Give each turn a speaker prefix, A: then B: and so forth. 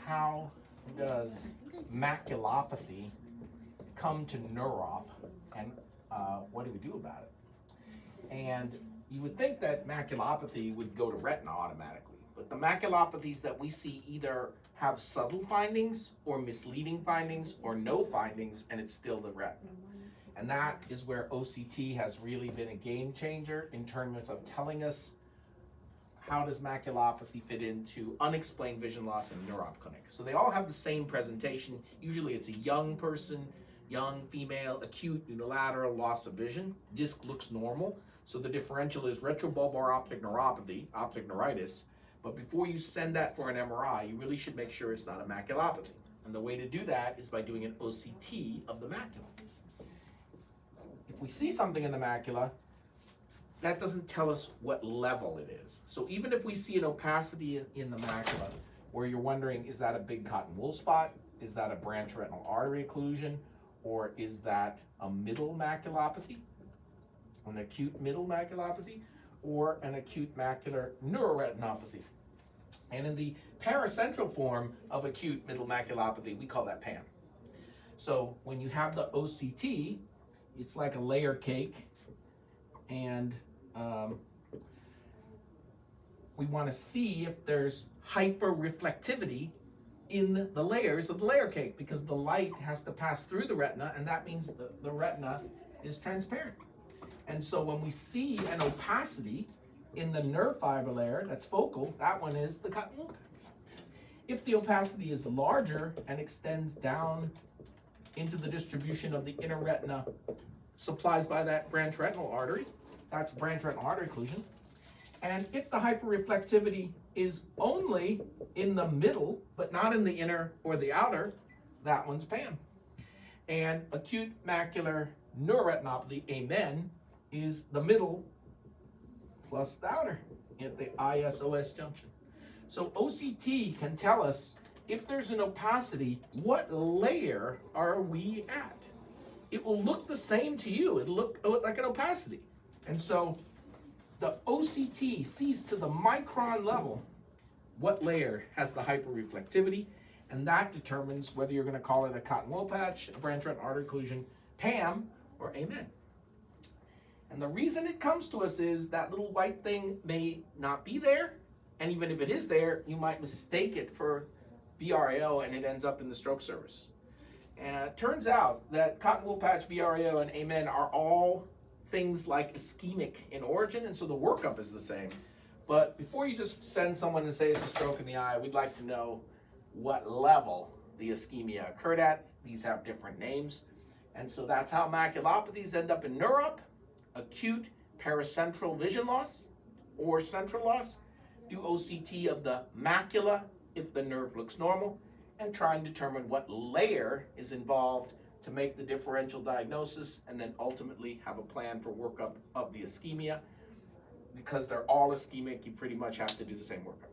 A: how does maculopathy come to neuro-op, and what do we do about it? And you would think that maculopathy would go to retina automatically, but the maculopathies that we see either have subtle findings or misleading findings or no findings, and it's still the retina. And that is where OCT has really been a game changer in terms of telling us how does maculopathy fit into unexplained vision loss in neuro-op clinic. So they all have the same presentation. Usually it's a young person, young female, acute unilateral loss of vision. Disc looks normal. So the differential is retrobulbar optic neuropathy, optic neuritis. But before you send that for an MRI, you really should make sure it's not a maculopathy. And the way to do that is by doing an OCT of the macula. If we see something in the macula, that doesn't tell us what level it is. So even if we see an opacity in the macula, where you're wondering, is that a big cotton wool spot? Is that a branch retinal artery occlusion? Or is that a middle maculopathy? An acute middle maculopathy? Or an acute macular neuroretinopathy? And in the paracentral form of acute middle maculopathy, we call that PAM. So when you have the OCT, it's like a layer cake, and we want to see if there's hyperreflectivity in the layers of the layer cake, because the light has to pass through the retina, and that means the retina is transparent. And so when we see an opacity in the nerve fiber layer that's focal, that one is the cotton wool patch. If the opacity is larger and extends down into the distribution of the inner retina supplies by that branch retinal artery, that's branch retinal artery occlusion. And if the hyperreflectivity is only in the middle, but not in the inner or the outer, that one's PAM. And acute macular neuroretinopathy, AMEN, is the middle plus the outer at the ISOS junction. So OCT can tell us if there's an opacity, what layer are we at? It will look the same to you. It'll look like an opacity. And so the OCT sees to the micron level what layer has the hyperreflectivity, and that determines whether you're going to call it a cotton wool patch, a branch retinal artery occlusion, PAM, or AMEN. And the reason it comes to us is that little white thing may not be there, and even if it is there, you might mistake it for BRAO, and it ends up in the stroke service. And it turns out that cotton wool patch, BRAO, and AMEN are all things like ischemic in origin, and so the workup is the same. But before you just send someone and say it's a stroke in the eye, we'd like to know what level the ischemia occurred at. These have different names. And so that's how maculopathies end up in neuro-op: acute paracentral vision loss or central loss. Do OCT of the macula if the nerve looks normal, and try and determine what layer is involved to make the differential diagnosis, and then ultimately have a plan for workup of the ischemia. Because they're all ischemic, you pretty much have to do the same workup.